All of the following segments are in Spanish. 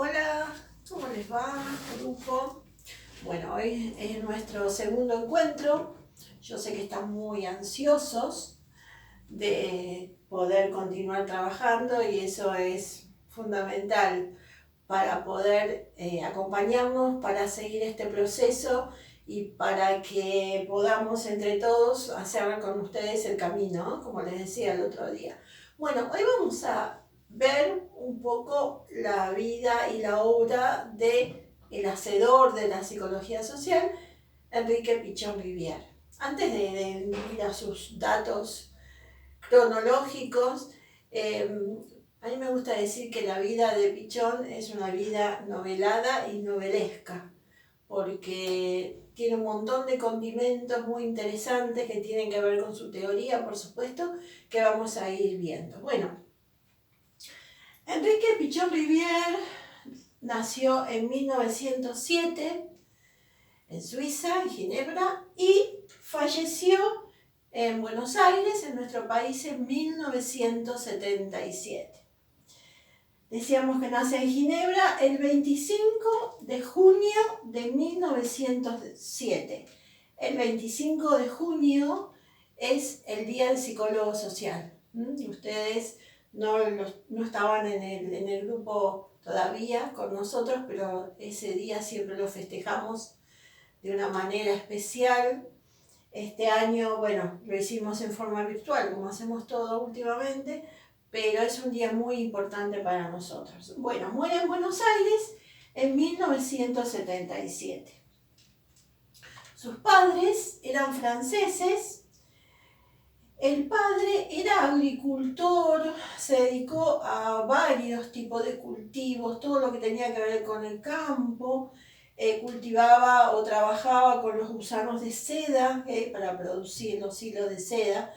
Hola, ¿cómo les va, grupo? Bueno, hoy es nuestro segundo encuentro. Yo sé que están muy ansiosos de poder continuar trabajando y eso es fundamental para poder acompañarnos, para seguir este proceso y para que podamos entre todos hacer con ustedes el camino, ¿no? Como les decía el otro día. Bueno, hoy vamos a ver un poco la vida y la obra de el hacedor de la psicología social, Enrique Pichon Rivière. Antes de ir a sus datos cronológicos, a mí me gusta decir que la vida de Pichon es una vida novelada y novelesca, porque tiene un montón de condimentos muy interesantes que tienen que ver con su teoría, por supuesto, que vamos a ir viendo. Bueno, Enrique Pichon Rivière nació en 1907 en Suiza, en Ginebra, y falleció en Buenos Aires, en nuestro país, en 1977. Decíamos que nace en Ginebra el 25 de junio de 1907. El 25 de junio es el Día del Psicólogo Social. Ustedes no estaban en el grupo todavía con nosotros, pero ese día siempre lo festejamos de una manera especial. Este año, bueno, lo hicimos en forma virtual, como hacemos todo últimamente, pero es un día muy importante para nosotros. Bueno, muere en Buenos Aires en 1977. Sus padres eran franceses. El padre era agricultor, se dedicó a varios tipos de cultivos, todo lo que tenía que ver con el campo. Cultivaba o trabajaba con los gusanos de seda para producir los hilos de seda,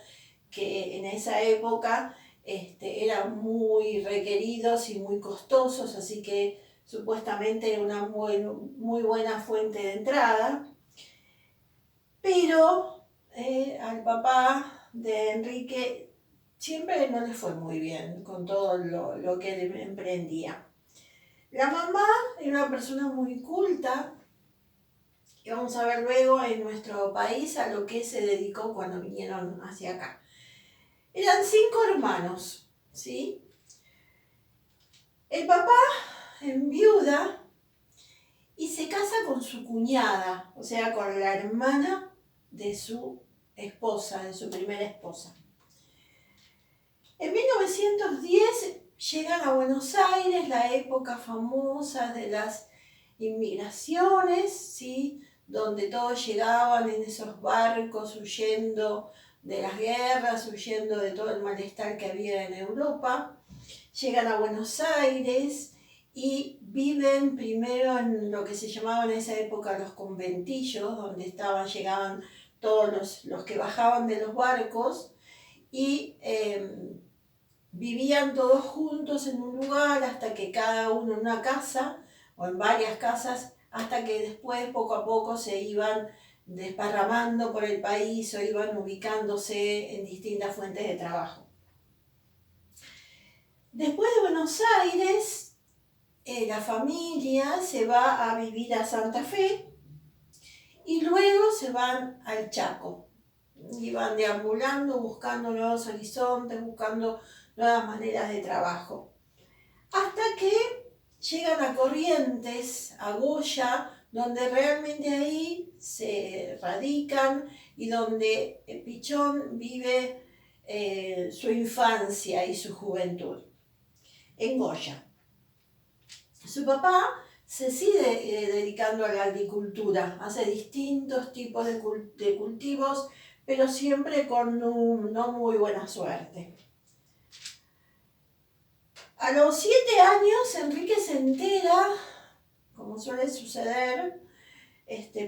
que en esa época eran muy requeridos y muy costosos, así que supuestamente era una muy buena fuente de entrada. Pero al papá de Enrique siempre no le fue muy bien con todo lo que él emprendía. La mamá era una persona muy culta, y vamos a ver luego en nuestro país a lo que se dedicó cuando vinieron hacia acá. Eran 5 hermanos, ¿sí? El papá enviuda y se casa con su cuñada, o sea, con la hermana de su esposa, de su primera esposa. En 1910 llegan a Buenos Aires, la época famosa de las inmigraciones, ¿sí? Donde todos llegaban en esos barcos huyendo de las guerras, huyendo de todo el malestar que había en Europa. Llegan a Buenos Aires y viven primero en lo que se llamaban en esa época los conventillos, donde llegaban todos los que bajaban de los barcos y vivían todos juntos en un lugar hasta que cada uno en una casa o en varias casas, hasta que después poco a poco se iban desparramando por el país o iban ubicándose en distintas fuentes de trabajo. Después de Buenos Aires, la familia se va a vivir a Santa Fe y luego se van al Chaco. Y van deambulando, buscando nuevos horizontes, buscando nuevas maneras de trabajo. Hasta que llegan a Corrientes, a Goya, donde realmente ahí se radican y donde Pichon vive su infancia y su juventud, en Goya. Su papá se sigue dedicando a la agricultura, hace distintos tipos de cultivos, pero siempre con no muy buena suerte. A los 7 años, Enrique se entera, como suele suceder,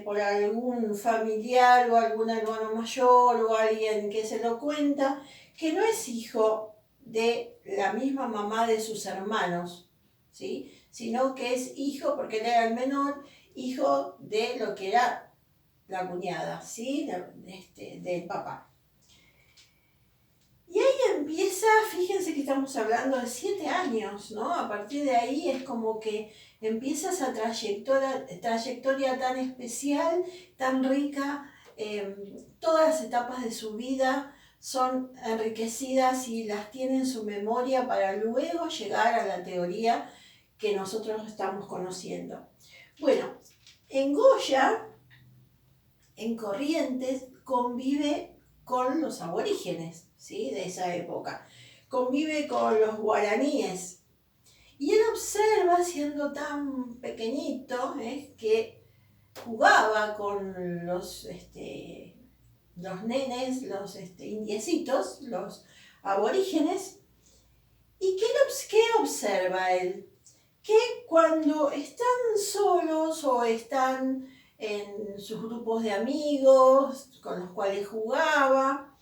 por algún familiar o algún hermano mayor o alguien que se lo cuenta, que no es hijo de la misma mamá de sus hermanos, ¿sí? Sino que es hijo, porque él era el menor, hijo de lo que era la cuñada, ¿sí? Del papá. Y ahí empieza, fíjense que estamos hablando de 7 años, ¿no? A partir de ahí es como que empieza esa trayectoria tan especial, tan rica. Todas las etapas de su vida son enriquecidas y las tiene en su memoria para luego llegar a la teoría que nosotros estamos conociendo. Bueno, en Goya, en Corrientes, convive con los aborígenes, ¿sí?, de esa época. Convive con los guaraníes. Y él observa, siendo tan pequeñito, que jugaba con los nenes, los indiecitos, los aborígenes. ¿Y qué observa él? Que cuando están solos o están en sus grupos de amigos con los cuales jugaba,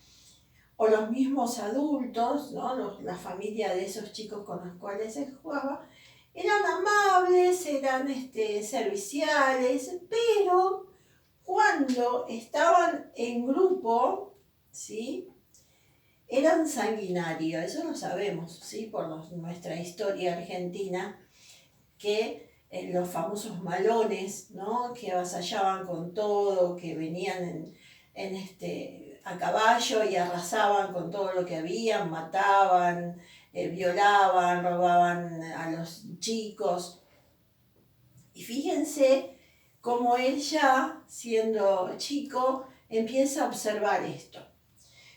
o los mismos adultos, ¿no?, la familia de esos chicos con los cuales él jugaba, eran amables, eran serviciales, pero cuando estaban en grupo, ¿sí?, eran sanguinarios. Eso lo sabemos, ¿sí?, por nuestra historia argentina, que los famosos malones, ¿no?, que avasallaban con todo, que venían a caballo y arrasaban con todo lo que habían, mataban, violaban, robaban a los chicos. Y fíjense cómo él ya, siendo chico, empieza a observar esto.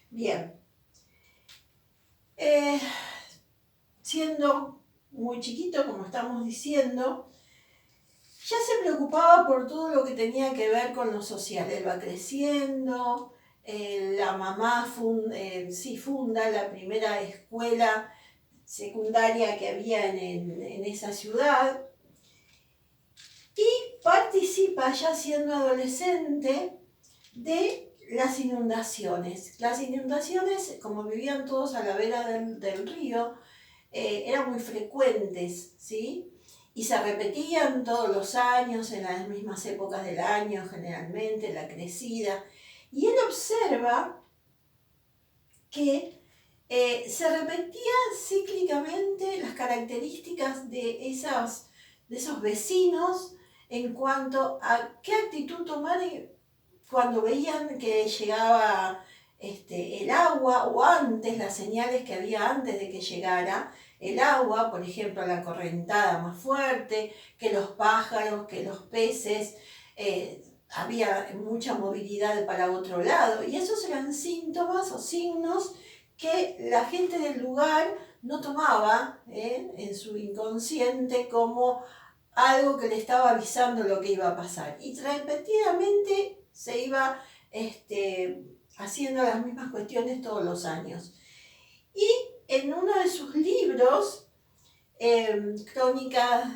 Bien, siendo muy chiquito, como estamos diciendo, ya se preocupaba por todo lo que tenía que ver con lo social. Él va creciendo, la mamá funda la primera escuela secundaria que había en esa ciudad, y participa, ya siendo adolescente, de las inundaciones. Las inundaciones, como vivían todos a la vera del río, eran muy frecuentes, ¿sí?, y se repetían todos los años, en las mismas épocas del año, generalmente, la crecida. Y él observa que se repetían cíclicamente las características de esos vecinos en cuanto a qué actitud tomar cuando veían que llegaba el agua, o antes, las señales que había antes de que llegara el agua, por ejemplo, la correntada más fuerte, que los pájaros, que los peces, había mucha movilidad para otro lado, y esos eran síntomas o signos que la gente del lugar no tomaba en su inconsciente como algo que le estaba avisando lo que iba a pasar. Y repetidamente se iba haciendo las mismas cuestiones todos los años. Y en uno de sus libros, Crónicas,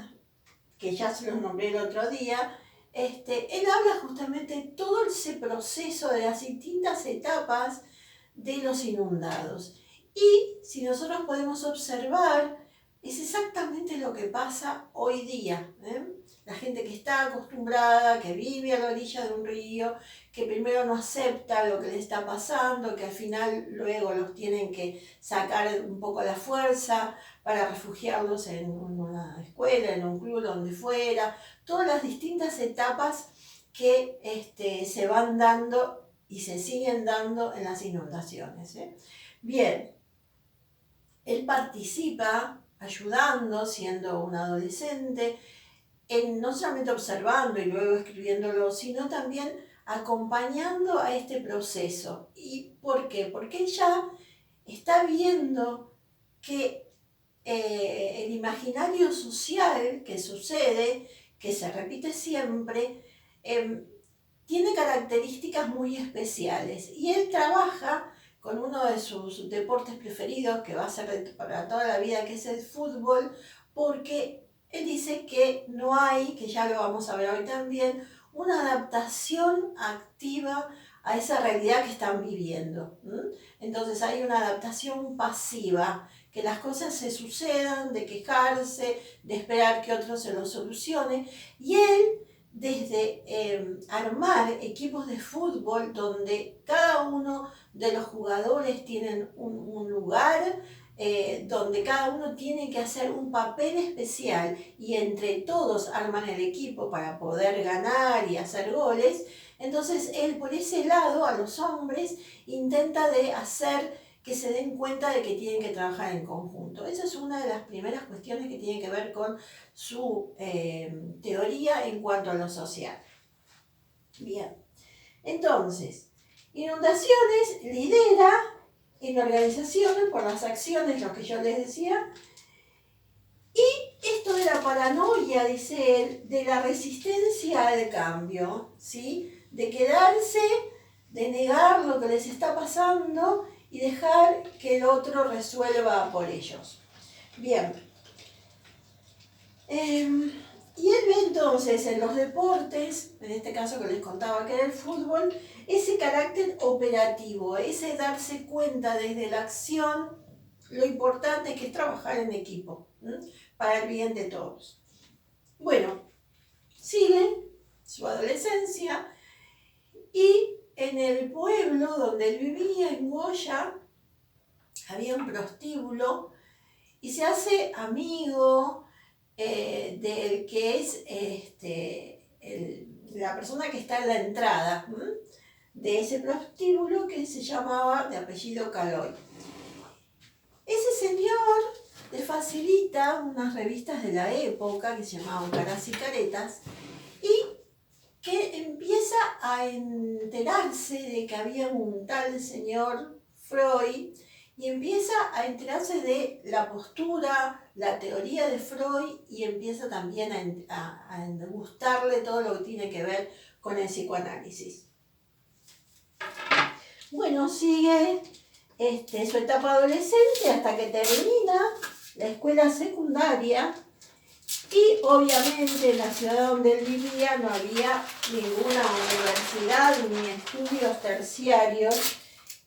que ya se los nombré el otro día, él habla justamente de todo ese proceso de las distintas etapas de los inundados. Y si nosotros podemos observar, es exactamente lo que pasa hoy día. La gente que está acostumbrada, que vive a la orilla de un río, que primero no acepta lo que le está pasando, que al final luego los tienen que sacar un poco a la fuerza para refugiarlos en una escuela, en un club, donde fuera. Todas las distintas etapas que se van dando y se siguen dando en las inundaciones. Bien, él participa ayudando, siendo un adolescente, no solamente observando y luego escribiéndolo, sino también acompañando a este proceso. ¿Y por qué? Porque él ya está viendo que el imaginario social que sucede, que se repite siempre, tiene características muy especiales, y él trabaja con uno de sus deportes preferidos, que va a ser para toda la vida, que es el fútbol, porque él dice que no hay, que ya lo vamos a ver hoy también, una adaptación activa a esa realidad que están viviendo. Entonces hay una adaptación pasiva, que las cosas se sucedan, de quejarse, de esperar que otro se lo solucione, y él desde armar equipos de fútbol donde cada uno de los jugadores tienen un lugar, donde cada uno tiene que hacer un papel especial y entre todos arman el equipo para poder ganar y hacer goles. Entonces él por ese lado a los hombres intenta de hacer que se den cuenta de que tienen que trabajar en conjunto. Esa es una de las primeras cuestiones que tiene que ver con su teoría en cuanto a lo social. Bien, entonces, Inundaciones lidera en organizaciones por las acciones, lo que yo les decía, y esto de la paranoia, dice él, de la resistencia al cambio, ¿sí? De quedarse, de negar lo que les está pasando y dejar que el otro resuelva por ellos. Bien. Y él ve entonces en los deportes, en este caso que les contaba que era el fútbol, ese carácter operativo, ese darse cuenta desde la acción lo importante que es trabajar en equipo, para el bien de todos. Bueno, sigue su adolescencia y en el pueblo donde él vivía, en Goya, había un prostíbulo y se hace amigo del que es la persona que está en la entrada de ese prostíbulo, que se llamaba de apellido Caloy. Ese señor le facilita unas revistas de la época que se llamaban Caras y Caretas y que empieza a enterarse de que había un tal señor Freud y empieza a enterarse de la postura, la teoría de Freud y empieza también a gustarle todo lo que tiene que ver con el psicoanálisis. Bueno, sigue su etapa adolescente hasta que termina la escuela secundaria y obviamente en la ciudad donde él vivía no había ninguna universidad ni estudios terciarios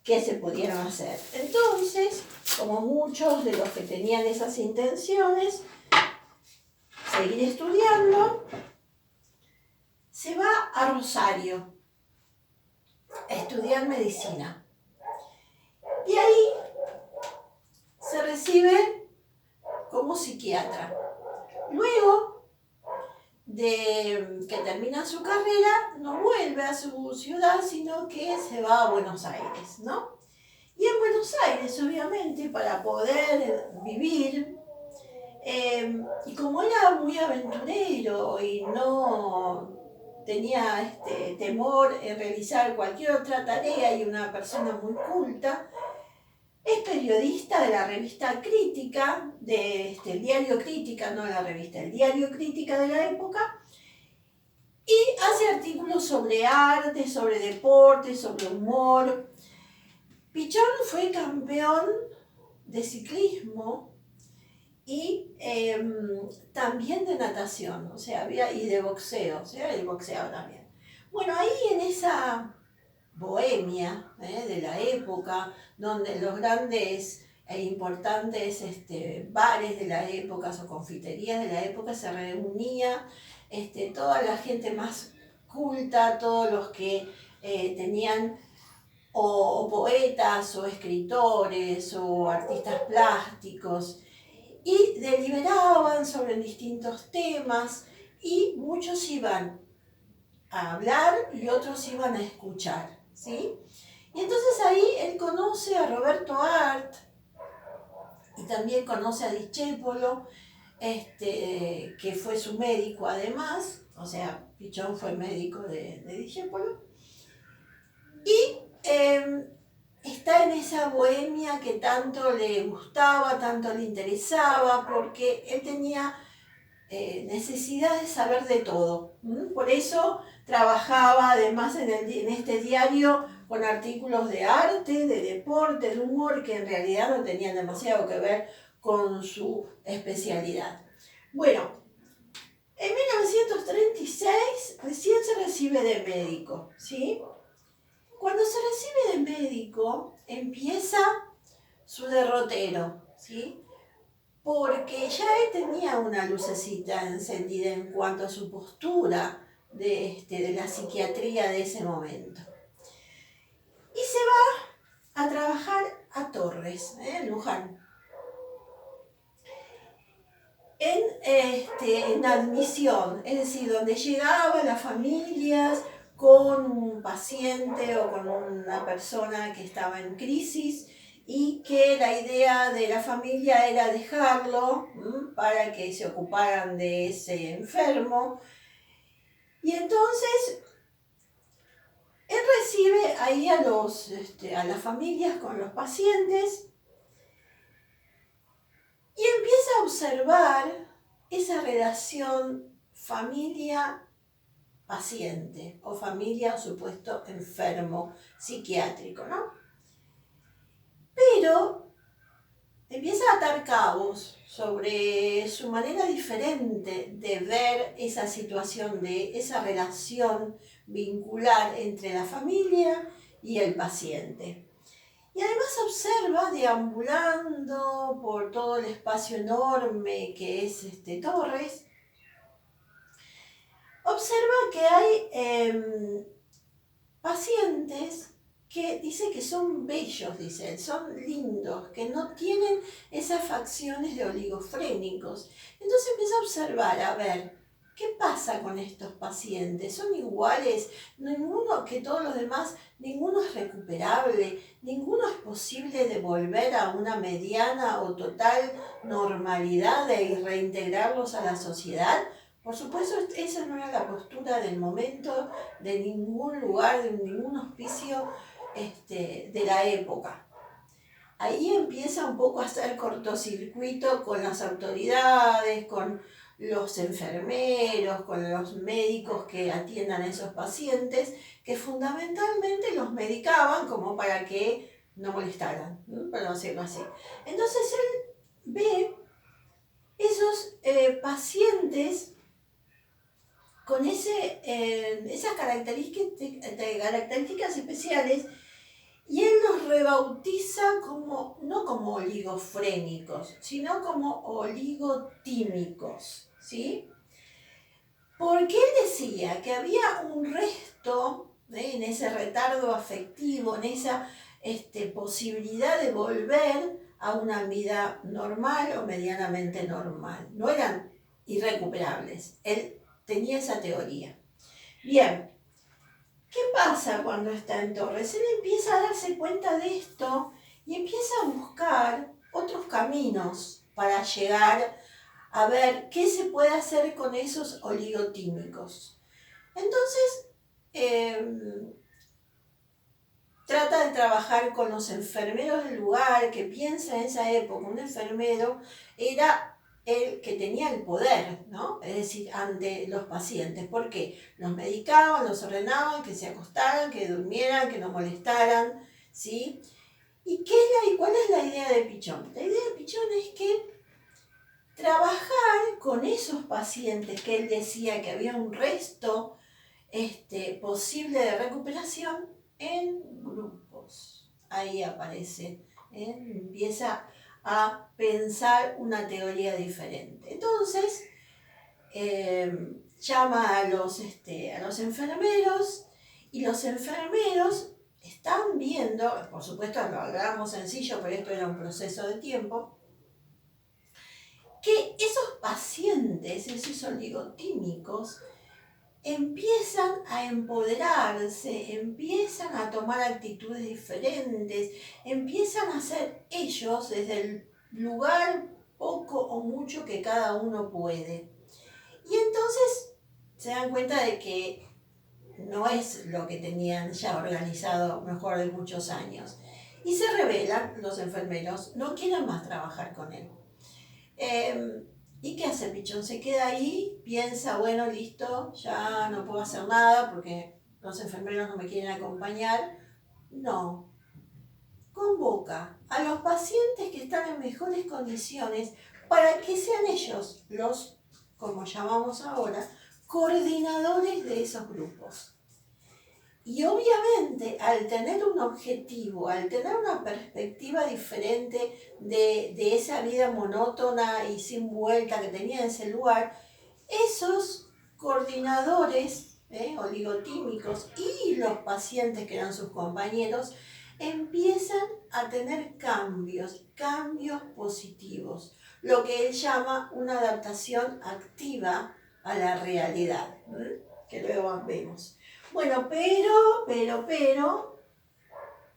que se pudieran hacer. Entonces, como muchos de los que tenían esas intenciones, seguir estudiando, se va a Rosario a estudiar medicina. Y ahí se recibe como psiquiatra. Luego de que termina su carrera, no vuelve a su ciudad, sino que se va a Buenos Aires, ¿no? Y en Buenos Aires, obviamente, para poder vivir, y como era muy aventurero y no tenía temor en realizar cualquier otra tarea y una persona muy culta, es periodista de la revista Crítica, el diario Crítica, no la revista, el diario Crítica de la época, y hace artículos sobre arte, sobre deporte, sobre humor. Pichón fue campeón de ciclismo y también de natación, y de boxeo, él boxeaba también. Bueno, ahí en esa bohemia de la época, donde los grandes e importantes bares de la época o confiterías de la época se reunía toda la gente más culta, todos los que tenían o poetas o escritores o artistas plásticos y deliberaban sobre distintos temas y muchos iban a hablar y otros iban a escuchar, ¿sí? Y entonces ahí él conoce a Roberto Art y también conoce a Discépolo, que fue su médico además, o sea, Pichón fue médico de Discépolo, y está en esa bohemia que tanto le gustaba, tanto le interesaba, porque él tenía necesidad de saber de todo. Por eso trabajaba además en este diario con artículos de arte, de deporte, de humor, que en realidad no tenían demasiado que ver con su especialidad. Bueno, en 1936 recién se recibe de médico, ¿sí? Cuando se recibe de médico empieza su derrotero, ¿sí? Porque ya él tenía una lucecita encendida en cuanto a su postura de la psiquiatría de ese momento. Y se va a trabajar a Torres, en Luján. En admisión, es decir, donde llegaban las familias con un paciente o con una persona que estaba en crisis y que la idea de la familia era dejarlo para que se ocuparan de ese enfermo. Y entonces él recibe ahí a las familias con los pacientes y empieza a observar esa relación familia-paciente o familia supuesto enfermo psiquiátrico, ¿no? Pero empieza a atar cabos sobre su manera diferente de ver esa situación, de esa relación vincular entre la familia y el paciente. Y además observa, deambulando por todo el espacio enorme que es Torres, observa que hay pacientes que dice que son bellos, dice él, son lindos, que no tienen esas facciones de oligofrénicos. Entonces empieza a observar, a ver, ¿qué pasa con estos pacientes? ¿Son iguales? Ninguno, que todos los demás, ninguno es recuperable, ninguno es posible de volver a una mediana o total normalidad y reintegrarlos a la sociedad. Por supuesto, esa no era la postura del momento, de ningún lugar, de ningún hospicio de la época. Ahí empieza un poco a hacer cortocircuito con las autoridades, con los enfermeros, con los médicos que atiendan a esos pacientes, que fundamentalmente los medicaban como para que no molestaran, ¿no? Para decirlo así. Entonces él ve esos pacientes con esas características especiales, y él los rebautiza como, no como oligofrénicos, sino como oligotímicos, ¿sí? Porque él decía que había un resto en ese retardo afectivo, en esa posibilidad de volver a una vida normal o medianamente normal. No eran irrecuperables. Él tenía esa teoría. Bien, ¿qué pasa cuando está en Torres? Él empieza a darse cuenta de esto y empieza a buscar otros caminos para llegar a ver qué se puede hacer con esos oligotímicos. Entonces, trata de trabajar con los enfermeros del lugar, que piensa en esa época, un enfermero era el que tenía el poder, ¿no? Es decir, ante los pacientes. ¿Por qué? Los medicaban, los ordenaban, que se acostaran, que durmieran, que no molestaran, ¿sí? ¿Y cuál es la idea de Pichón? La idea de Pichón es que trabajar con esos pacientes que él decía que había un resto posible de recuperación en grupos. Ahí aparece, empieza a pensar una teoría diferente. Entonces, llama a los enfermeros, y los enfermeros están viendo, por supuesto lo hablamos sencillo, pero esto era un proceso de tiempo, que esos pacientes, esos oligotímicos, empiezan a empoderarse, empiezan a tomar actitudes diferentes, empiezan a ser ellos desde el lugar poco o mucho que cada uno puede. Y entonces se dan cuenta de que no es lo que tenían ya organizado mejor de muchos años. Y se rebelan los enfermeros, no quieren más trabajar con él. ¿Y qué hace Pichón? Se queda ahí, piensa, bueno, listo, ya no puedo hacer nada porque los enfermeros no me quieren acompañar. No. Convoca a los pacientes que están en mejores condiciones para que sean ellos los, como llamamos ahora, coordinadores de esos grupos. Y obviamente, al tener un objetivo, al tener una perspectiva diferente de esa vida monótona y sin vuelta que tenía en ese lugar, esos coordinadores oligotímicos y los pacientes que eran sus compañeros, empiezan a tener cambios positivos, lo que él llama una adaptación activa a la realidad, que luego vemos. Bueno, pero,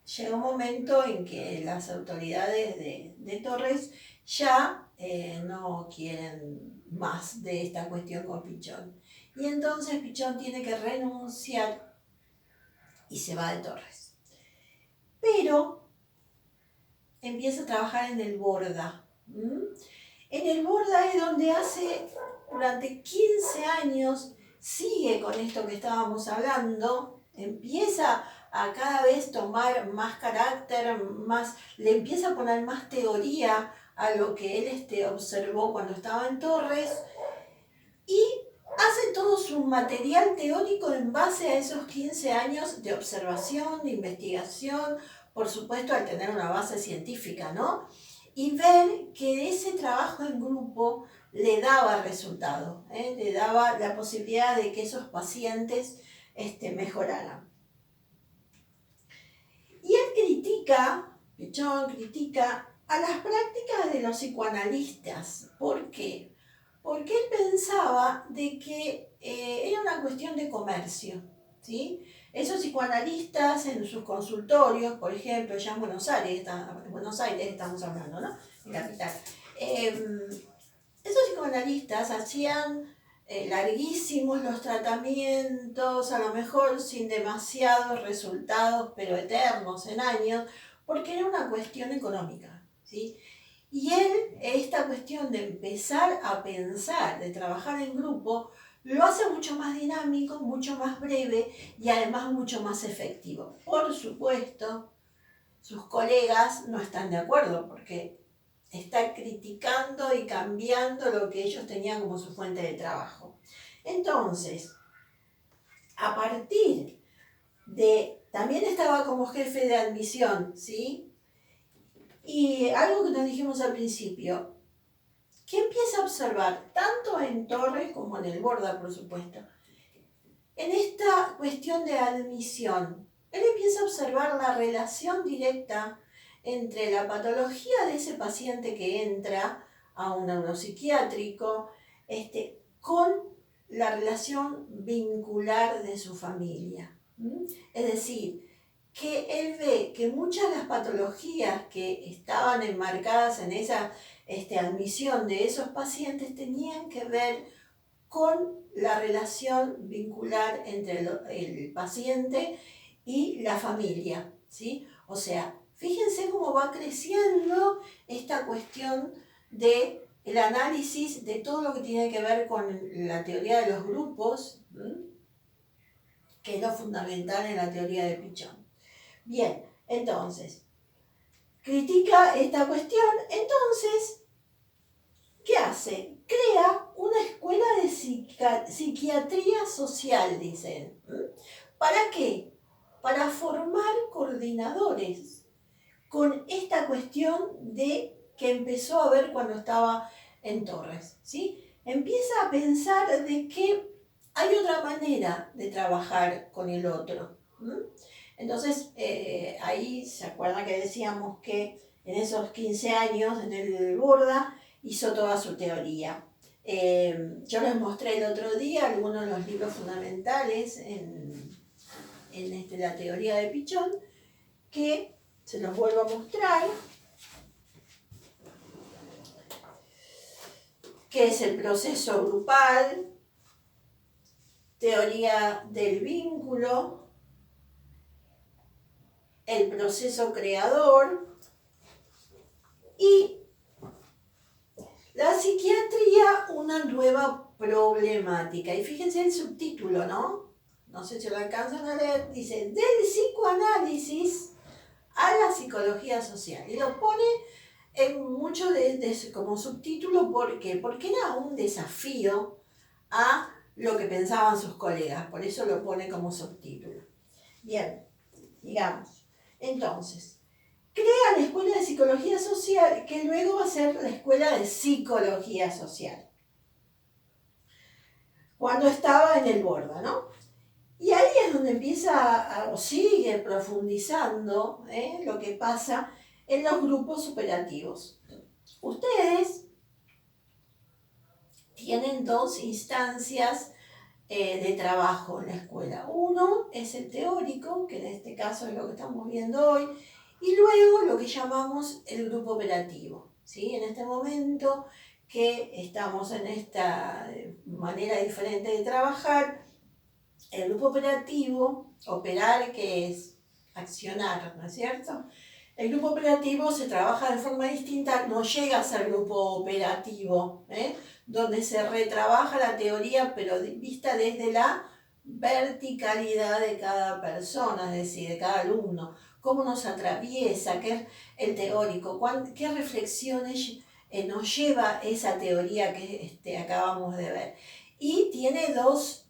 llega un momento en que las autoridades de Torres ya no quieren más de esta cuestión con Pichón. Y entonces Pichón tiene que renunciar y se va de Torres. Pero empieza a trabajar en el Borda. En el Borda es donde durante 15 años, sigue con esto que estábamos hablando, empieza a cada vez tomar más carácter, le empieza a poner más teoría a lo que él observó cuando estaba en Torres, y hace todo su material teórico en base a esos 15 años de observación, de investigación, por supuesto al tener una base científica, ¿no? Y ver que ese trabajo en grupo le daba resultado, le daba la posibilidad de que esos pacientes mejoraran. Y él Pichón critica a las prácticas de los psicoanalistas. ¿Por qué? Porque él pensaba de que era una cuestión de comercio, ¿sí? Esos psicoanalistas en sus consultorios, por ejemplo, ya en Buenos Aires estamos hablando, ¿no? En capital. Esos psicoanalistas hacían larguísimos los tratamientos, a lo mejor sin demasiados resultados, pero eternos en años, porque era una cuestión económica, ¿sí? Y esta cuestión de empezar a pensar, de trabajar en grupo, lo hace mucho más dinámico, mucho más breve y además mucho más efectivo. Por supuesto, sus colegas no están de acuerdo porque está criticando y cambiando lo que ellos tenían como su fuente de trabajo. Entonces, a partir también estaba como jefe de admisión, ¿sí? Y algo que nos dijimos al principio, que empieza a observar, tanto en Torres como en el Borda, por supuesto, en esta cuestión de admisión, él empieza a observar la relación directa entre la patología de ese paciente que entra a un neuropsiquiátrico, con la relación vincular de su familia. Es decir, que él ve que muchas de las patologías que estaban enmarcadas en esa admisión de esos pacientes tenían que ver con la relación vincular entre el paciente y la familia, ¿sí? O sea, fíjense cómo va creciendo esta cuestión del análisis de todo lo que tiene que ver con la teoría de los grupos, que es lo fundamental en la teoría de Pichón. Bien, entonces, critica esta cuestión, entonces, ¿qué hace? Crea una escuela de psiquiatría social, dicen. ¿Para qué? Para formar coordinadores con esta cuestión que empezó a ver cuando estaba en Torres, ¿sí? Empieza a pensar de que hay otra manera de trabajar con el otro. Entonces, ahí se acuerdan que decíamos que en esos 15 años en el Borda hizo toda su teoría. Yo les mostré el otro día algunos de los libros fundamentales en la teoría de Pichón, que se los vuelvo a mostrar, que es el proceso grupal, teoría del vínculo, el proceso creador y la psiquiatría, una nueva problemática. Y fíjense el subtítulo, ¿no? No sé si lo alcanzan a leer. Dice, del psicoanálisis a la psicología social. Y lo pone en mucho como subtítulo. ¿Por qué? Porque era un desafío a lo que pensaban sus colegas. Por eso lo pone como subtítulo. Bien, digamos. Entonces, crea la Escuela de Psicología Social, que luego va a ser la Escuela de Psicología Social, cuando estaba en el Borda, ¿no? Y ahí es donde empieza o sigue profundizando lo que pasa en los grupos operativos. Ustedes tienen dos instancias de trabajo en la escuela. Uno es el teórico, que en este caso es lo que estamos viendo hoy, y luego lo que llamamos el grupo operativo. ¿Sí? En este momento que estamos en esta manera diferente de trabajar, el grupo operativo, operar, que es accionar, ¿no es cierto? El grupo operativo se trabaja de forma distinta, no llega a ser grupo operativo, donde se retrabaja la teoría, pero vista desde la verticalidad de cada persona, es decir, de cada alumno, cómo nos atraviesa, qué es el teórico, qué reflexiones nos lleva esa teoría que acabamos de ver. Y tiene dos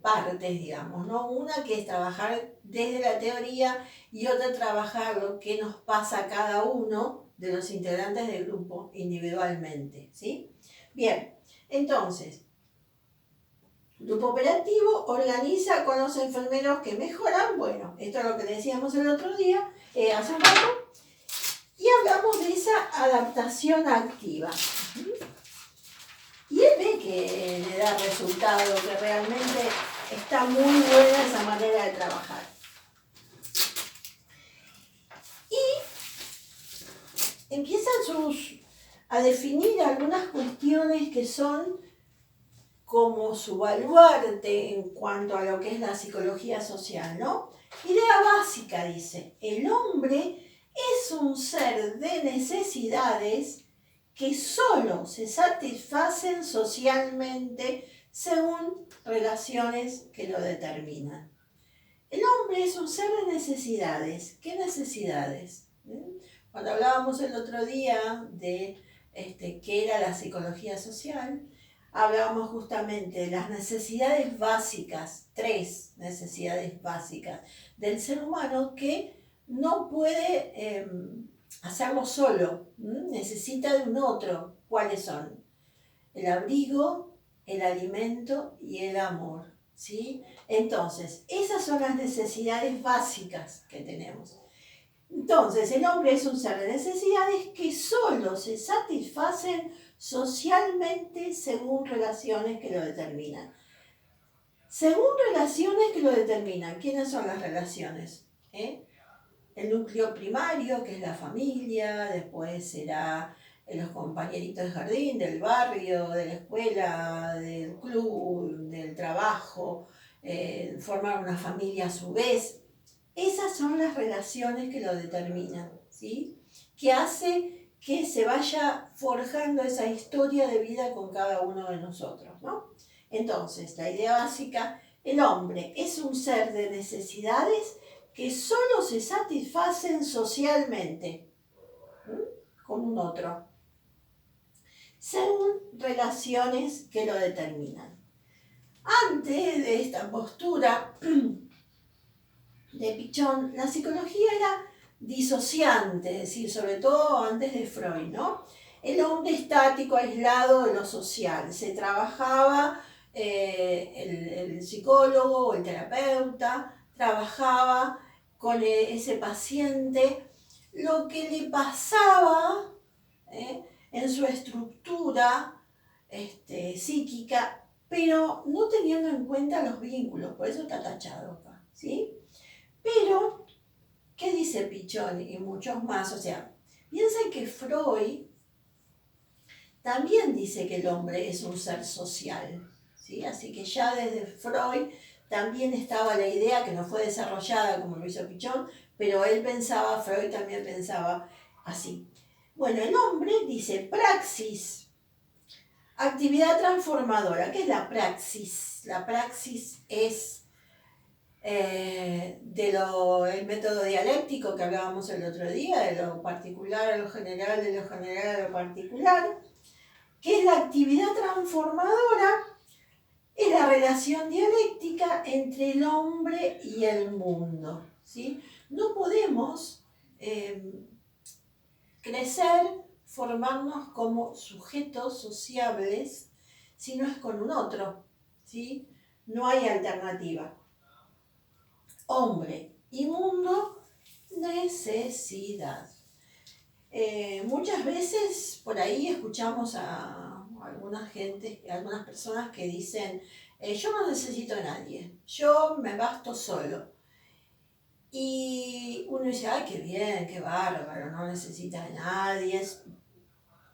partes, digamos, ¿no? Una que es trabajar desde la teoría y otra trabajar lo que nos pasa a cada uno de los integrantes del grupo individualmente, ¿sí? Bien, entonces, grupo operativo organiza con los enfermeros que mejoran, bueno, esto es lo que decíamos el otro día, hace un rato, y hablamos de esa adaptación activa. Y él ve que le da resultado, que realmente está muy buena esa manera de trabajar. Y empiezan a definir algunas cuestiones que son como su baluarte en cuanto a lo que es la psicología social, ¿no? Idea básica, dice, el hombre es un ser de necesidades que solo se satisfacen socialmente según relaciones que lo determinan. El hombre es un ser de necesidades. ¿Qué necesidades? Cuando hablábamos el otro día de qué era la psicología social, hablábamos justamente de las necesidades básicas, 3 necesidades básicas del ser humano que no puede hacerlo solo, necesita de un otro. ¿Cuáles son? El abrigo, el alimento y el amor, ¿sí? Entonces, esas son las necesidades básicas que tenemos. Entonces, el hombre es un ser de necesidades que solo se satisfacen socialmente según relaciones que lo determinan. Según relaciones que lo determinan, ¿quiénes son las relaciones? El núcleo primario, que es la familia, después será los compañeritos de jardín, del barrio, de la escuela, del club, del trabajo, formar una familia a su vez. Esas son las relaciones que lo determinan, ¿sí? Que hace que se vaya forjando esa historia de vida con cada uno de nosotros, ¿no? Entonces, la idea básica, el hombre es un ser de necesidades que solo se satisfacen socialmente, con un otro, según relaciones que lo determinan. Antes de esta postura de Pichon, la psicología era disociante, es decir, sobre todo antes de Freud, ¿no? El hombre estático, aislado de lo social. Se trabajaba el psicólogo o el terapeuta, trabajaba con ese paciente lo que le pasaba en su estructura psíquica, pero no teniendo en cuenta los vínculos, por eso está tachado acá, ¿sí? Pero, ¿qué dice Pichon y muchos más? O sea, piensen que Freud también dice que el hombre es un ser social, ¿sí? Así que ya desde Freud también estaba la idea, que no fue desarrollada como lo hizo Pichon, pero Freud también pensaba así. Bueno, el hombre dice praxis, actividad transformadora. ¿Qué es la praxis? La praxis es el método dialéctico que hablábamos el otro día, de lo particular a lo general, de lo general a lo particular, que es la actividad transformadora, es la relación dialéctica entre el hombre y el mundo, ¿sí? No podemos crecer, formarnos como sujetos sociables si no es con un otro, ¿sí? No hay alternativa. hombre y mundo, necesidad. Muchas veces por ahí escuchamos a algunas personas que dicen, yo no necesito a nadie, yo me basto solo. Y uno dice, ay, qué bien, qué bárbaro, no necesita de nadie.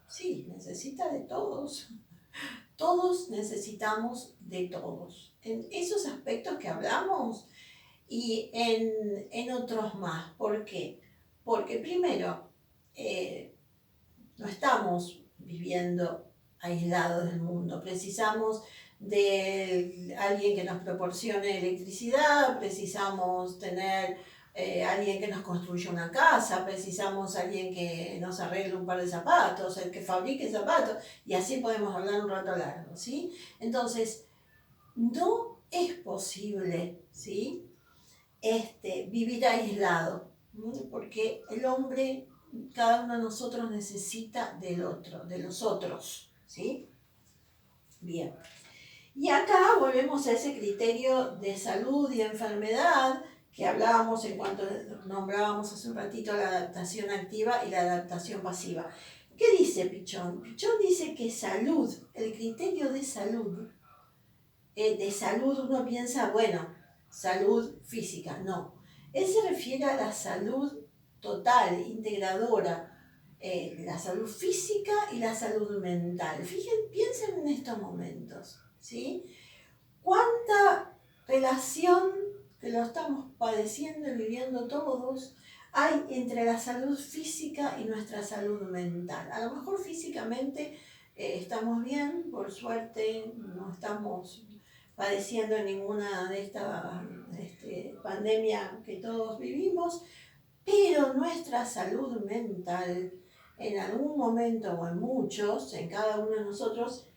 Sí, necesita de todos. Todos necesitamos de todos. En esos aspectos que hablamos y en otros más. ¿Por qué? Porque primero, no estamos viviendo aislados del mundo. Precisamos de alguien que nos proporcione electricidad, precisamos tener alguien que nos construya una casa, precisamos alguien que nos arregle un par de zapatos, el que fabrique zapatos, y así podemos hablar un rato largo, ¿sí? Entonces, no es posible, ¿sí? Vivir aislado, ¿no? Porque el hombre, cada uno de nosotros necesita del otro, de los otros, ¿sí? Bien. Y acá volvemos a ese criterio de salud y enfermedad que hablábamos en cuanto nombrábamos hace un ratito la adaptación activa y la adaptación pasiva. ¿Qué dice Pichón? Pichón dice que salud, el criterio de salud uno piensa, bueno, salud física, no. Él se refiere a la salud total, integradora, la salud física y la salud mental. Piensen en estos momentos, ¿sí? ¿Cuánta relación, que lo estamos padeciendo y viviendo todos, hay entre la salud física y nuestra salud mental? A lo mejor físicamente estamos bien, por suerte no estamos padeciendo ninguna de estas pandemia que todos vivimos, pero nuestra salud mental en algún momento o en muchos, en cada uno de nosotros,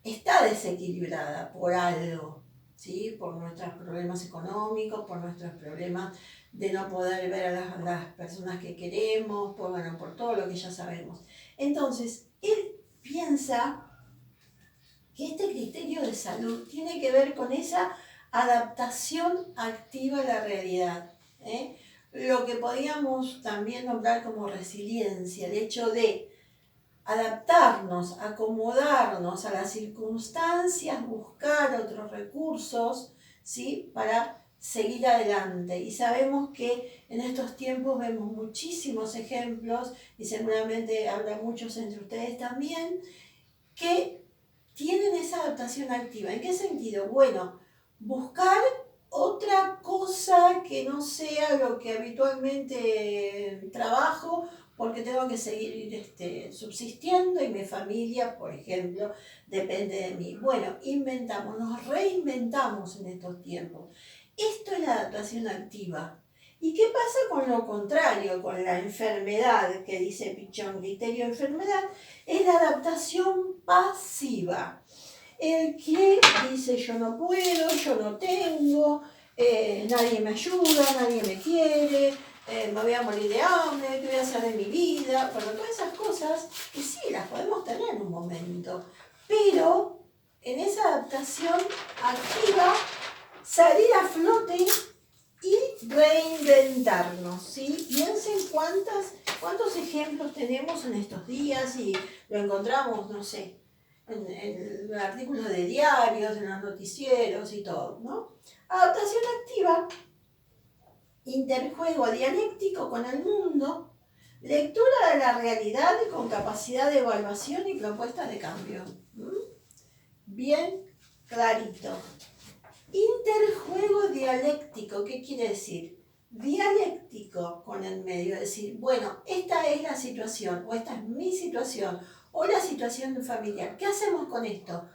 está desequilibrada por algo, ¿sí? Por nuestros problemas económicos, por nuestros problemas de no poder ver a las personas que queremos, por todo lo que ya sabemos. Entonces, él piensa que este criterio de salud tiene que ver con esa adaptación activa a la realidad, ¿eh? Lo que podríamos también nombrar como resiliencia, el hecho de adaptarnos, acomodarnos a las circunstancias, buscar otros recursos, ¿sí? Para seguir adelante. Y sabemos que en estos tiempos vemos muchísimos ejemplos, y seguramente habrá muchos entre ustedes también, que tienen esa adaptación activa. ¿En qué sentido? Bueno, buscar otra cosa que no sea lo que habitualmente trabajo, porque tengo que seguir subsistiendo y mi familia, por ejemplo, depende de mí. Bueno, nos reinventamos en estos tiempos. Esto es la adaptación activa. ¿Y qué pasa con lo contrario, con la enfermedad, que dice Pichón, criterio de enfermedad? Es la adaptación pasiva. El que dice yo no puedo, yo no tengo, nadie me ayuda, nadie me quiere, me voy a morir de hambre, ¿qué voy a hacer de mi vida? Bueno, todas esas cosas que sí las podemos tener en un momento, pero en esa adaptación activa, salir a flote y reinventarnos, ¿sí? Piensen cuántos ejemplos tenemos en estos días y lo encontramos, no sé, en artículos de diarios, en los noticieros y todo, ¿no? Adaptación activa, interjuego dialéctico con el mundo, lectura de la realidad con capacidad de evaluación y propuestas de cambio. Bien clarito. Interjuego dialéctico, ¿qué quiere decir? Dialéctico con el medio, es decir, bueno, esta es la situación, o esta es mi situación, o la situación familiar. ¿Qué hacemos con esto?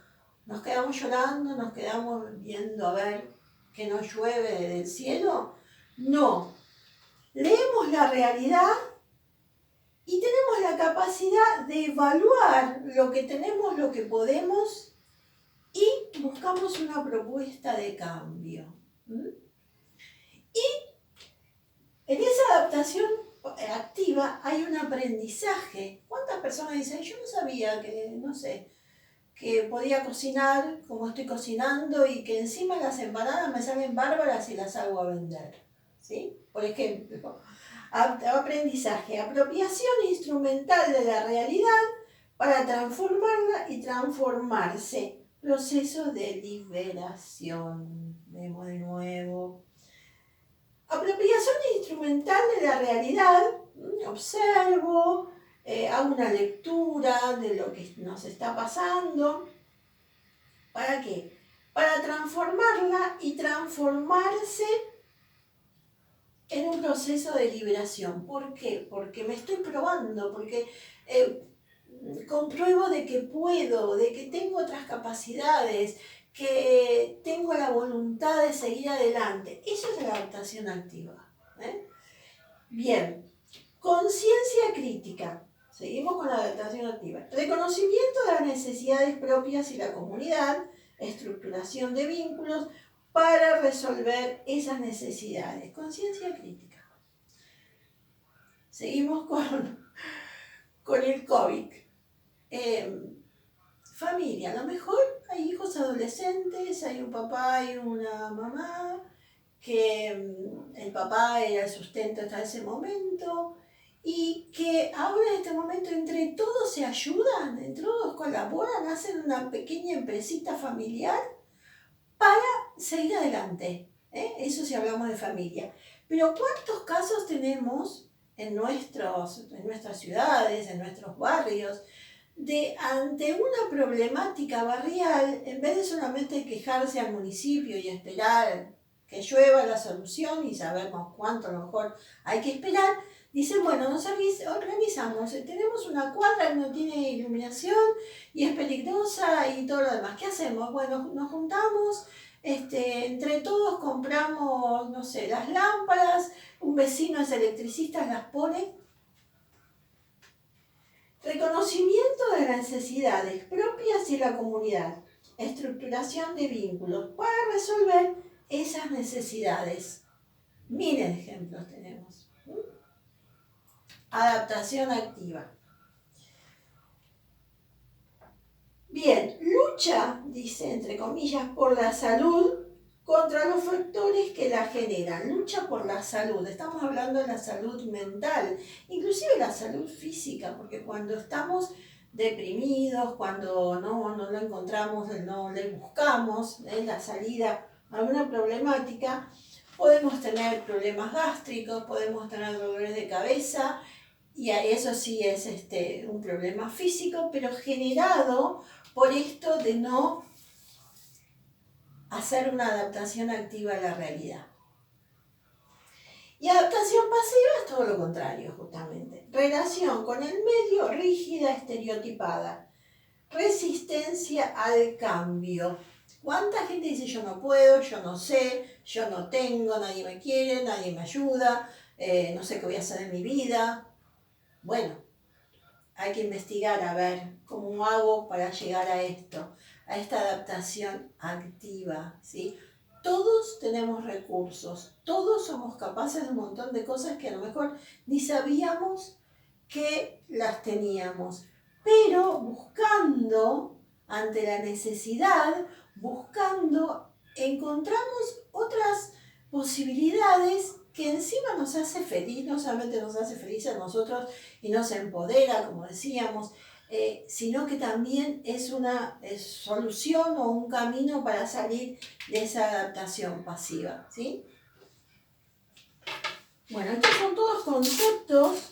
¿Nos quedamos llorando? ¿Nos quedamos viendo a ver que no llueve del cielo? No. Leemos la realidad y tenemos la capacidad de evaluar lo que tenemos, lo que podemos, y buscamos una propuesta de cambio. Y en esa adaptación activa hay un aprendizaje. ¿Cuántas personas dicen, yo no sabía que, no sé, que podía cocinar como estoy cocinando y que encima las empanadas me salen bárbaras y las hago a vender, ¿sí? Por ejemplo, aprendizaje, apropiación instrumental de la realidad para transformarla y transformarse. Proceso de liberación. Vemos de nuevo. Apropiación instrumental de la realidad. Observo, hago una lectura de lo que nos está pasando. ¿Para qué? Para transformarla y transformarse en un proceso de liberación. ¿Por qué? Porque me estoy probando, porque compruebo de que puedo, de que tengo otras capacidades, que tengo la voluntad de seguir adelante. Eso es la adaptación activa. Bien, conciencia crítica. Seguimos con la adaptación activa. Reconocimiento de las necesidades propias y la comunidad, estructuración de vínculos para resolver esas necesidades. Conciencia crítica. Seguimos con el COVID. Familia, a lo mejor hay hijos adolescentes, hay un papá y una mamá, que el papá era el sustento hasta ese momento, y que ahora en este momento entre todos se ayudan, entre todos colaboran, hacen una pequeña empresita familiar para seguir adelante. Eso si hablamos de familia. Pero ¿cuántos casos tenemos en nuestras ciudades, en nuestros barrios, de ante una problemática barrial, en vez de solamente quejarse al municipio y esperar que llueva la solución y sabemos cuánto a lo mejor hay que esperar, dicen, bueno, nos organizamos, tenemos una cuadra que no tiene iluminación y es peligrosa y todo lo demás. ¿Qué hacemos? Bueno, nos juntamos, entre todos compramos, no sé, las lámparas, un vecino es electricista, las pone. Reconocimiento de las necesidades propias y la comunidad. Estructuración de vínculos para resolver esas necesidades. Miles de ejemplos tenemos. Adaptación activa. Bien, lucha, dice entre comillas, por la salud contra los factores que la generan. Lucha por la salud. Estamos hablando de la salud mental, inclusive la salud física, porque cuando estamos deprimidos, cuando no lo encontramos, no le buscamos la salida a alguna problemática, podemos tener problemas gástricos, podemos tener dolores de cabeza, y eso sí es un problema físico, pero generado por esto de no hacer una adaptación activa a la realidad. Y adaptación pasiva es todo lo contrario, justamente. Relación con el medio rígida, estereotipada. Resistencia al cambio. ¿Cuánta gente dice yo no puedo, yo no sé, yo no tengo, nadie me quiere, nadie me ayuda, no sé qué voy a hacer en mi vida? Bueno, hay que investigar a ver cómo hago para llegar a esto, a esta adaptación activa, ¿sí? Todos tenemos recursos, todos somos capaces de un montón de cosas que a lo mejor ni sabíamos que las teníamos, pero buscando, ante la necesidad, encontramos otras posibilidades que encima nos hace feliz, no solamente nos hace feliz a nosotros y nos empodera, como decíamos, sino que también es una solución o un camino para salir de esa adaptación pasiva, ¿sí? Bueno, estos son todos conceptos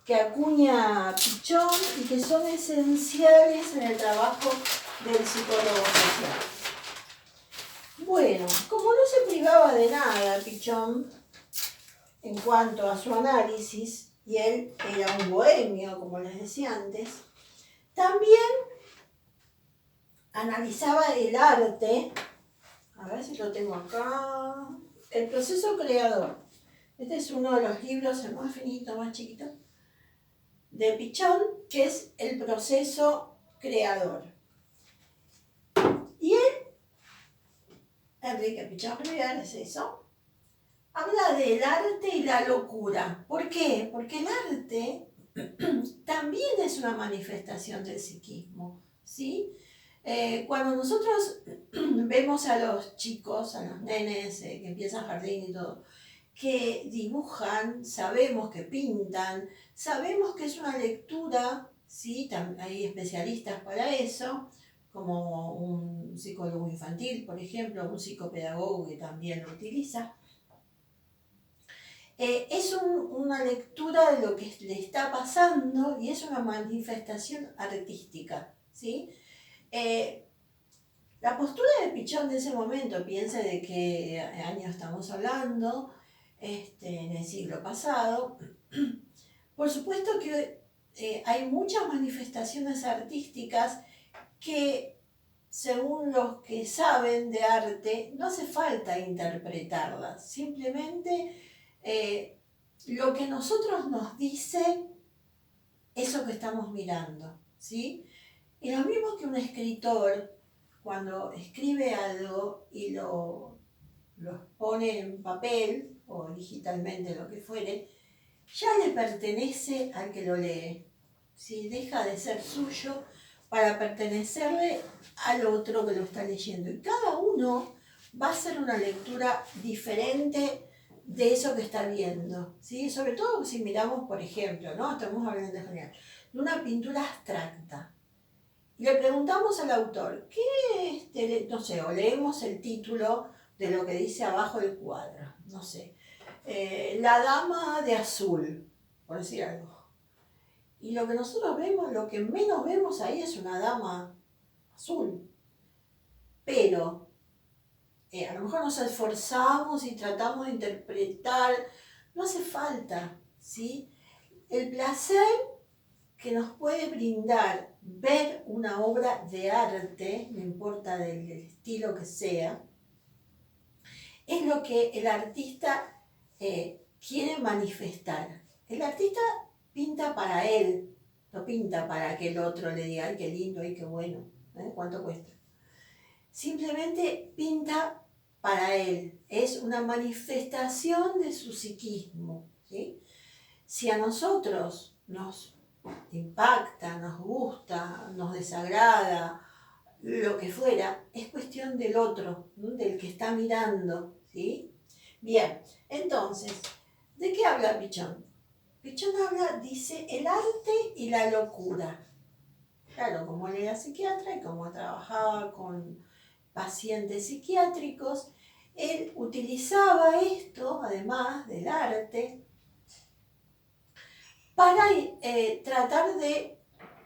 que acuña Pichon y que son esenciales en el trabajo del psicólogo social. Bueno, como no se privaba de nada Pichon en cuanto a su análisis, y él era un bohemio, como les decía antes, también analizaba el arte, a ver si lo tengo acá, el proceso creador. Este es uno de los libros, el más finito, más chiquito, de Pichon, que es el proceso creador. Y él, Enrique Pichon Rivière, es eso, habla del arte y la locura. ¿Por qué? Porque el arte también es una manifestación del psiquismo, ¿sí? Cuando nosotros vemos a los chicos, a los nenes que empiezan jardín y todo, que dibujan, sabemos que pintan, sabemos que es una lectura, ¿sí? Hay especialistas para eso, como un psicólogo infantil, por ejemplo, un psicopedagogo que también lo utiliza. Es una lectura de lo que le está pasando y es una manifestación artística, ¿sí? La postura de Pichón de ese momento, piensa de qué año estamos hablando, en el siglo pasado. Por supuesto que hay muchas manifestaciones artísticas que, según los que saben de arte, no hace falta interpretarlas, simplemente lo que nosotros nos dice eso que estamos mirando, ¿sí? Y lo mismo que un escritor, cuando escribe algo y lo pone en papel o digitalmente, lo que fuere, ya le pertenece al que lo lee, ¿sí? Deja de ser suyo para pertenecerle al otro que lo está leyendo. Y cada uno va a hacer una lectura diferente de eso que está viendo, ¿sí? Sobre todo si miramos, por ejemplo, ¿no? Estamos hablando de general, de una pintura abstracta. Y le preguntamos al autor, ¿qué no sé, o leemos el título de lo que dice abajo del cuadro, no sé, la dama de azul, por decir algo. Y lo que nosotros vemos, lo que menos vemos ahí es una dama azul. Pero a lo mejor nos esforzamos y tratamos de interpretar, no hace falta, ¿sí? El placer que nos puede brindar ver una obra de arte, no importa del estilo que sea, es lo que el artista quiere manifestar. El artista pinta para él, no pinta para que el otro le diga, ay, qué lindo, ay, qué bueno, ¿cuánto cuesta? Simplemente pinta para él, es una manifestación de su psiquismo, ¿sí? Si a nosotros nos impacta, nos gusta, nos desagrada, lo que fuera, es cuestión del otro, ¿no? Del que está mirando, ¿sí? Bien, entonces, ¿de qué habla Pichón? Pichón dice, el arte y la locura. Claro, como él era psiquiatra y como trabajaba con pacientes psiquiátricos, él utilizaba esto, además del arte, para tratar de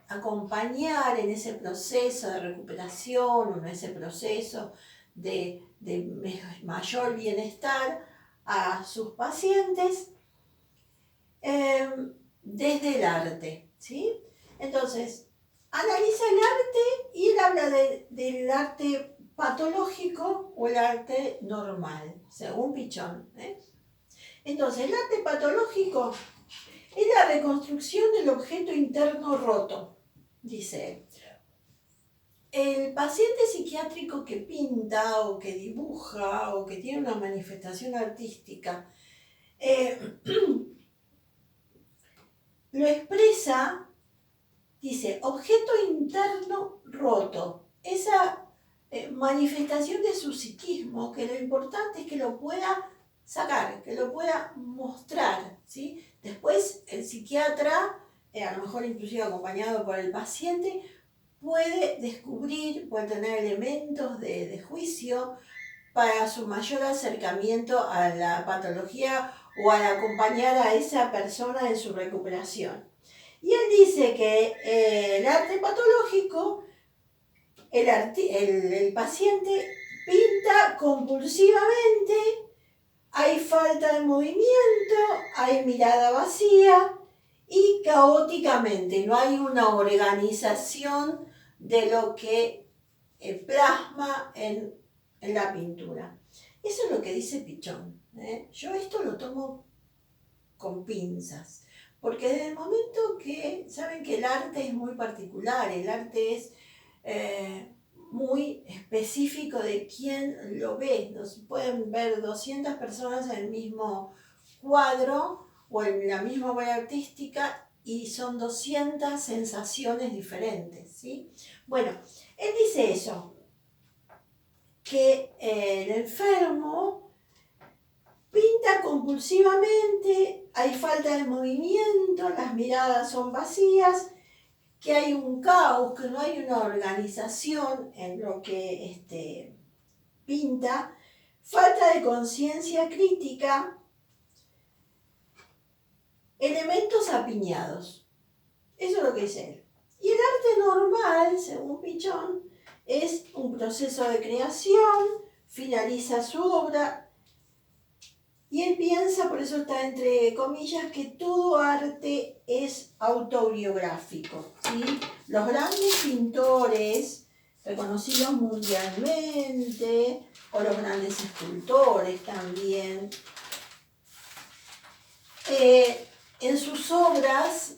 acompañar en ese proceso de recuperación o en ese proceso de mayor bienestar a sus pacientes desde el arte, ¿sí? Entonces, analiza el arte y él habla del arte patológico o el arte normal, según Pichón. Entonces, el arte patológico es la reconstrucción del objeto interno roto, dice él. El paciente psiquiátrico que pinta o que dibuja o que tiene una manifestación artística lo expresa, dice, objeto interno roto. Esa manifestación de su psiquismo, que lo importante es que lo pueda sacar, que lo pueda mostrar, ¿sí? Después el psiquiatra, a lo mejor inclusive acompañado por el paciente, puede descubrir, puede tener elementos de juicio para su mayor acercamiento a la patología o al acompañar a esa persona en su recuperación. Y él dice que el arte patológico, el paciente pinta compulsivamente, hay falta de movimiento, hay mirada vacía y caóticamente, no hay una organización de lo que plasma en la pintura. Eso es lo que dice Pichón. Yo esto lo tomo con pinzas, porque desde el momento que saben que el arte es muy particular, el arte es muy específico de quién lo ve. Nos pueden ver 200 personas en el mismo cuadro o en la misma obra artística y son 200 sensaciones diferentes, ¿sí? Bueno, él dice eso, que el enfermo pinta compulsivamente, hay falta de movimiento, las miradas son vacías, que hay un caos, que no hay una organización en lo que pinta, falta de conciencia crítica, elementos apiñados. Eso es lo que dice él. Y el arte normal, según Pichon, es un proceso de creación, finaliza su obra, y él piensa, por eso está entre comillas, que todo arte es autobiográfico, ¿sí? Los grandes pintores, reconocidos mundialmente, o los grandes escultores también, en sus obras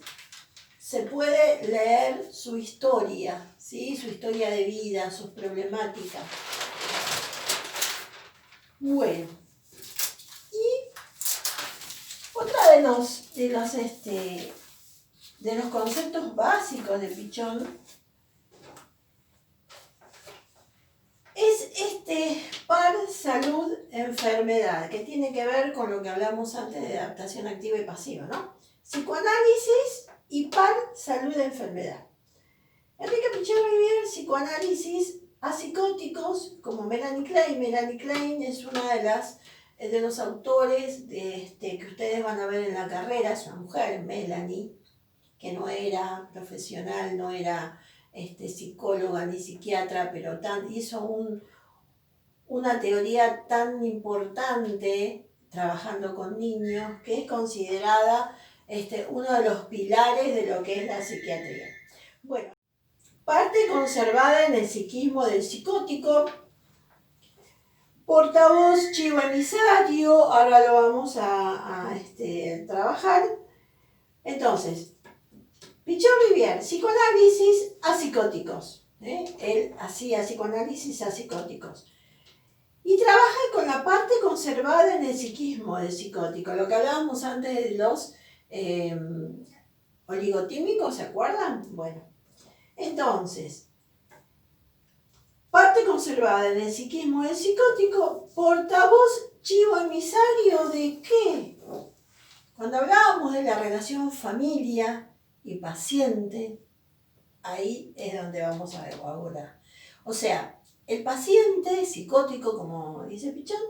se puede leer su historia, ¿sí? Su historia de vida, sus problemáticas. Bueno, y otra de los conceptos básicos de Pichon es par salud-enfermedad, que tiene que ver con lo que hablamos antes de adaptación activa y pasiva, ¿no? Psicoanálisis y par salud-enfermedad. Enrique Pichon-Rivière, psicoanálisis a psicóticos como Melanie Klein. Melanie Klein es una de los autores que ustedes van a ver en la carrera. Es una mujer, Melanie, que no era profesional, no era psicóloga ni psiquiatra, pero hizo una teoría tan importante trabajando con niños que es considerada uno de los pilares de lo que es la psiquiatría. Bueno, parte conservada en el psiquismo del psicótico, portavoz chivo emisario, ahora lo vamos a trabajar. Entonces, Pichon-Rivière, psicoanálisis a psicóticos. Él hacía psicoanálisis a psicóticos. Y trabaja con la parte conservada en el psiquismo del psicótico, lo que hablábamos antes de los oligotímicos, ¿se acuerdan? Bueno, entonces, parte conservada en el psiquismo del psicótico, portavoz chivo emisario ¿de qué? Cuando hablábamos de la relación familia y paciente, ahí es donde vamos a ver ahora. O sea, el paciente psicótico, como dice Pichon,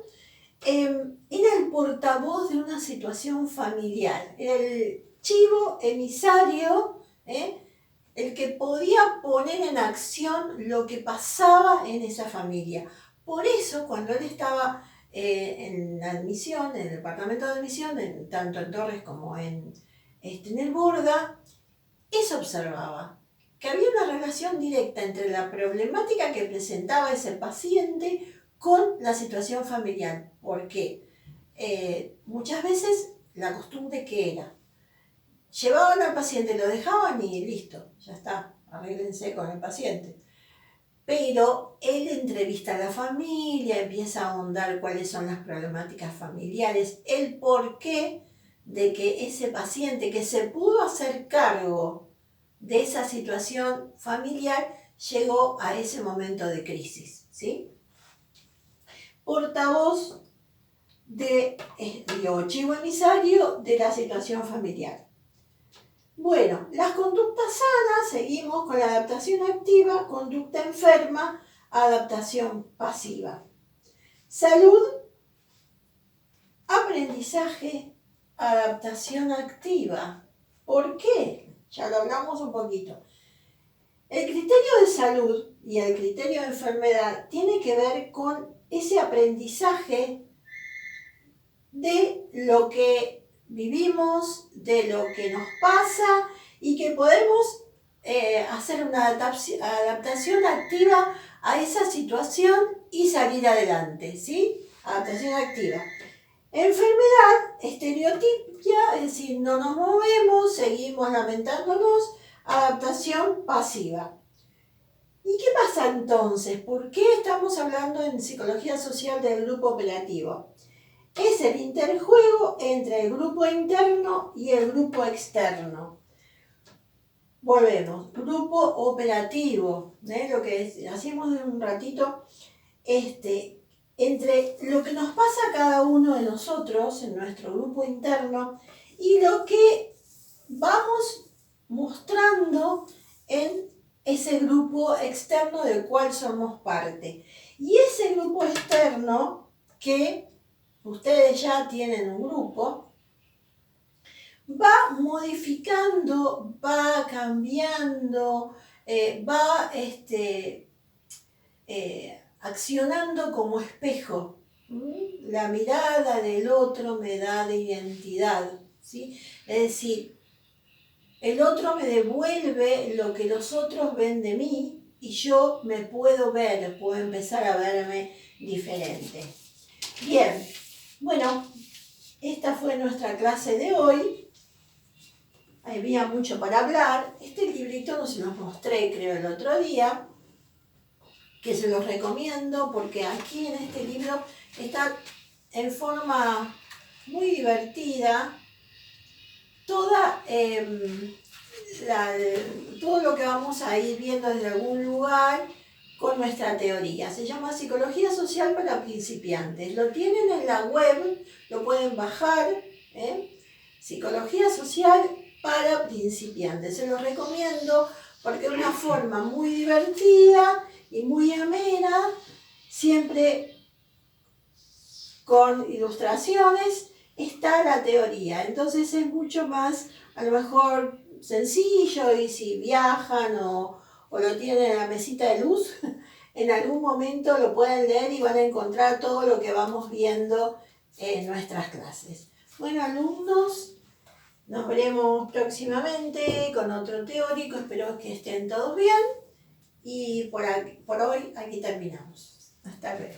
era el portavoz de una situación familiar, era el chivo emisario, el que podía poner en acción lo que pasaba en esa familia. Por eso, cuando él estaba en la admisión, en el departamento de admisión, tanto en Torres como en el Borda, eso observaba, que había una relación directa entre la problemática que presentaba ese paciente con la situación familiar. ¿Por qué? Muchas veces la costumbre que era, llevaban al paciente, lo dejaban y listo, ya está, arréglense con el paciente. Pero él entrevista a la familia, empieza a ahondar cuáles son las problemáticas familiares, el porqué de que ese paciente que se pudo hacer cargo de esa situación familiar llegó a ese momento de crisis, ¿sí? Portavoz chivo emisario de la situación familiar. Bueno, las conductas sanas, seguimos con la adaptación activa, conducta enferma, adaptación pasiva. Salud, aprendizaje, adaptación activa. ¿Por qué? Ya lo hablamos un poquito. El criterio de salud y el criterio de enfermedad tiene que ver con ese aprendizaje de lo que vivimos, de lo que nos pasa y que podemos hacer una adaptación activa a esa situación y salir adelante, ¿sí? Adaptación activa. Enfermedad, estereotipia, es decir, no nos movemos, seguimos lamentándonos, adaptación pasiva. ¿Y qué pasa entonces? ¿Por qué estamos hablando en psicología social del grupo operativo? Es el interjuego entre el grupo interno y el grupo externo. Volvemos. Grupo operativo. Lo que hacíamos en un ratito. Entre lo que nos pasa a cada uno de nosotros en nuestro grupo interno y lo que vamos mostrando en ese grupo externo del cual somos parte. Y ese grupo externo, que ustedes ya tienen un grupo, va modificando, va cambiando, va accionando como espejo. La mirada del otro me da de identidad, ¿sí? Es decir, el otro me devuelve lo que los otros ven de mí y yo me puedo ver, puedo empezar a verme diferente. Bien, bueno, esta fue nuestra clase de hoy. Había mucho para hablar. Este librito no se los mostré, creo, el otro día, que se los recomiendo porque aquí en este libro está en forma muy divertida todo lo que vamos a ir viendo desde algún lugar con nuestra teoría. Se llama Psicología Social para Principiantes. Lo tienen en la web, lo pueden bajar. Psicología Social para Principiantes. Se los recomiendo porque es una forma muy divertida y muy amena, siempre con ilustraciones, está la teoría. Entonces es mucho más, a lo mejor, sencillo, y si viajan o lo tienen en la mesita de luz, en algún momento lo pueden leer y van a encontrar todo lo que vamos viendo en nuestras clases. Bueno, alumnos, nos veremos próximamente con otro teórico. Espero que estén todos bien. Y por hoy aquí terminamos. Hasta luego.